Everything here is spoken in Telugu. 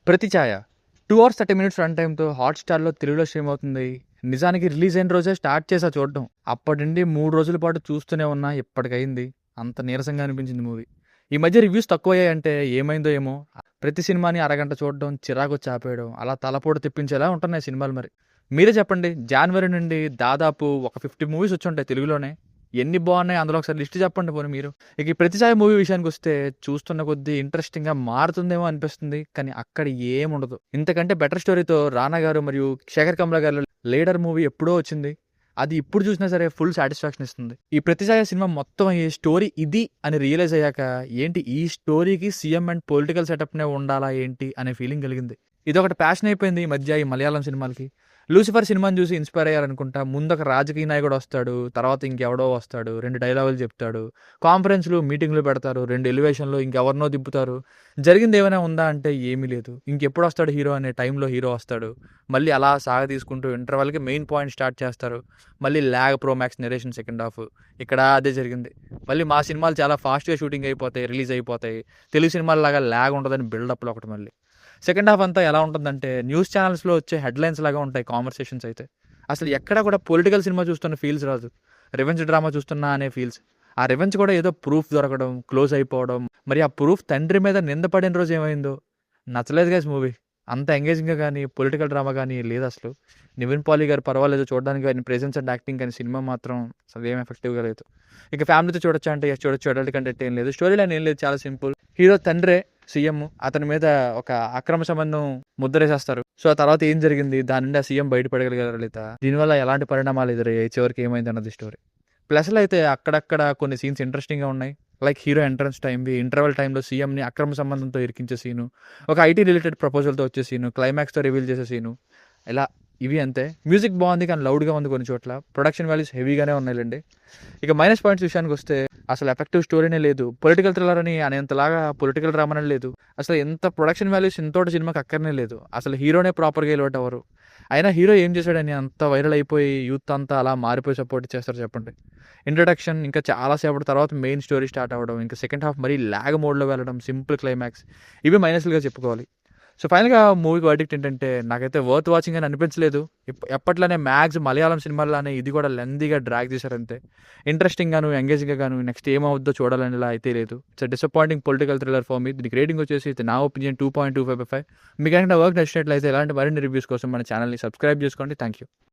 ప్రతి ఛాయ 2 అవర్స్ 30 మినిట్స్ రన్ టైమ్‌తో హాట్‌స్టార్‌లో తెలుగులో స్ట్రీమ్ అవుతుంది. నిజానికి రిలీజ్ అయిన రోజే స్టార్ట్ చేశా చూడడం. అప్పటి నుండి 3 రోజుల పాటు చూస్తూనే ఉన్నా ఇప్పటికయింది. అంత నీరసంగా అనిపించింది మూవీ. ఈ మధ్య రివ్యూస్ తక్కువయ్యాయంటే ఏమైందో ఏమో! ప్రతి సినిమాని అరగంట చూడడం, చిరాకొచ్చి ఆపేయడం, అలా తలపోటు తెప్పించేలా ఉంటున్నాయి సినిమాలు మరి. మీరే చెప్పండి, జాన్వరి నుండి దాదాపు ఒక 50 మూవీస్ వచ్చుంటాయి తెలుగులోనే. ఎన్ని బాగున్నాయి అందులో ఒకసారి లిస్ట్ చెప్పండి పోనీ మీరు. ఇక ఈ 'ప్రతిసారి' మూవీ విషయానికొస్తే చూస్తున్న కొద్దీ ఇంట్రెస్టింగ్‌గా మారుతుందేమో అనిపిస్తుంది. కానీ అక్కడ ఏముండదు. ఇంతకంటే బెటర్ స్టోరీతో 'రానా' గారు మరియు 'శేఖర్ కమ్ల' గారి 'లీడర్' మూవీ ఎప్పుడో వచ్చింది. అది ఇప్పుడు చూసినా సరే ఫుల్ సాటిస్ఫాక్షన్ ఇస్తుంది. ఈ 'ప్రతిసారి' సినిమా మొత్తం ఈ స్టోరీ ఇది అని రియలైజ్ అయ్యాక ఏంటి ఈ స్టోరీకి సీఎం అండ్ పొలిటికల్ సెటప్‌నే ఉండాలా ఏంటి అనే ఫీలింగ్ కలిగింది. ఇదొకటి ప్యాషన్ అయిపోయింది ఈ మధ్య ఈ మలయాళం సినిమాలకి. 'లూసిఫర్' సినిమాని చూసి ఇన్‌స్పైర్ అయ్యారనుకుంటా. ముందొక రాజకీయ నాయకుడు వస్తాడు. తర్వాత ఇంకెవడో వస్తాడు. 2 డైలాగులు చెప్తాడు. కాన్ఫరెన్స్‌లు, మీటింగ్‌లు పెడతారు. 2 ఎలివేషన్‌లు ఇంకెవరినో దింపుతారు. జరిగిందేమైనా ఉందా అంటే ఏమీ లేదు. ఇంకెప్పుడొస్తాడు హీరో అనే టైంలో హీరో వస్తాడు. మళ్ళీ అలా సాగతీసుకుంటూ ఇంటర్వల్‌కి మెయిన్ పాయింట్ స్టార్ట్ చేస్తారు. మళ్ళీ lag Pro Max narration second half. ఇక్కడ అదే జరిగింది. మళ్ళీ మా సినిమాలు చాలా ఫాస్ట్‌గా షూటింగ్ అయిపోతాయి. రిలీజ్ అయిపోతాయి. తెలుగు సినిమాల్లాగా ల్యాగ్ ఉండదని బిల్డప్‌లో ఒకటి మళ్ళీ. సెకండ్ హాఫ్ అంతా ఎలా ఉంటుందంటే న్యూస్ ఛానల్స్‌లో వచ్చే హెడ్‌లైన్స్ లాగా ఉంటాయి కాన్వర్సేషన్స్ అయితే. అసలు ఎక్కడ కూడా పొలిటికల్ సినిమా చూస్తున్న ఫీల్స్ రాదు. రివెంజ్ డ్రామా చూస్తున్నా అనే ఫీల్స్. ఆ రివెంజ్ కూడా ఏదో ప్రూఫ్ దొరకడం, క్లోజ్ అయిపోవడం. మరి ఆ ప్రూఫ్ తండ్రి మీద నింద పడిన రోజు ఏమైందో? నచ్చలేదు గైస్ మూవీ. అంత ఎంగేజింగ్‌గా గానీ, పొలిటికల్ డ్రామా గానీ లేదసలు. నివిన్ పాలి గారు పర్వాలేదు చూడడానికి ఆయన ప్రెజెన్స్ అండ్ యాక్టింగ్ కానీ సినిమా మాత్రం అసలు ఏం ఎఫెక్టివ్‌గా లేదు. ఇక ఫ్యామిలీతో చూడొచ్చా అంటే yes చూడొచ్చు. అడల్ట్ కంటెంట్ ఏం లేదు. స్టోరీ లైన్ ఏం లేదు, చాలా సింపుల్. హీరో తండ్రే సీఎం. అతని మీద ఒక అక్రమ సంబంధం ముద్రేసేస్తారు. సో, ఆ తర్వాత ఏం జరిగింది? దాని నుండి ఆ సీఎం బయటపడగలిగారా లేదా? దీనివల్ల ఎలాంటి పరిణామాలు ఎదురయ్యాయి? చివరికి ఏమైంది అన్నది స్టోరీ. ప్లస్‌లో అయితే అక్కడక్కడ కొన్ని సీన్స్ ఇంట్రెస్టింగ్‌గా ఉన్నాయి. లైక్ హీరో ఎంట్రన్స్ టైమ్‌వి, ఇంటర్వల్ టైమ్‌లో సీఎంని అక్రమ సంబంధంతో ఇరికించే సీను, ఒక ఐటీ రిలేటెడ్ ప్రపోజల్‌తో వచ్చే సీను, క్లైమాక్స్‌తో రివీల్ చేసే సీను, ఇలా ఇవి అంతే. మ్యూజిక్ బాగుంది కానీ లౌడ్‌గా ఉంది కొన్ని చోట్ల. ప్రొడక్షన్ వాల్యూస్ హెవీగానే ఉన్నాయిలెండి. ఇక మైనస్ పాయింట్స్ విషయానికొస్తే అసలు ఎఫెక్టివ్ స్టోరీనే లేదు. పొలిటికల్ థ్రిల్లర్ అని అనేంతలాగా పొలిటికల్ డ్రామా అని లేదు. అసలు ఎంత ప్రొడక్షన్ వాల్యూస్ ఇంతోటి సినిమాకి అక్కరనే లేదు. అసలు హీరోనే ప్రాపర్‌గా ఎలివేట్ అవ్వరు. అయినా హీరో ఏం చేశాడని అంత వైరల్ అయిపోయి యూత్ అంతా అలా మారిపోయి సపోర్ట్ చేస్తారు చెప్పండి. ఇంట్రడక్షన్ ఇంకా చాలా సేపటి తర్వాత మెయిన్ స్టోరీ స్టార్ట్ అవ్వడం, ఇంకా సెకండ్ హాఫ్ మరీ ల్యాగ్ మోడ్‌లో వెళ్ళడం, సింపుల్ క్లైమాక్స్, ఇవి మైనస్‌లుగా చెప్పుకోవాలి. సో, ఫైనల్‌గా మూవీకి వర్డిక్ట్ ఏంటంటే నాకైతే వర్త్ వాచింగ్ అని అనిపించలేదు. ఎప్పట్లానే మ్యాక్స్ మలయాళం సినిమాల్లానే ఇది కూడా లెంథీగా డ్రాగ్ చేశారంతే. ఇంట్రెస్టింగ్‌గాను, ఎంగేజింగ్‌గా గాను నెక్స్ట్ ఏమవుద్దో చూడాలనేలా అయితే లేదు. It's disappointing political thriller for me. దీనికి రేటింగ్ వచ్చేసి నా ఒపీనియన్ 2.25/5. మీకు ఏమైనా వర్క్ నచ్చినట్లయితే ఇలాంటి మరిన్ని రివ్యూస్ కోసం మన ఛానల్‌ని సబ్స్క్రైబ్ చేసుకోండి. Thank you.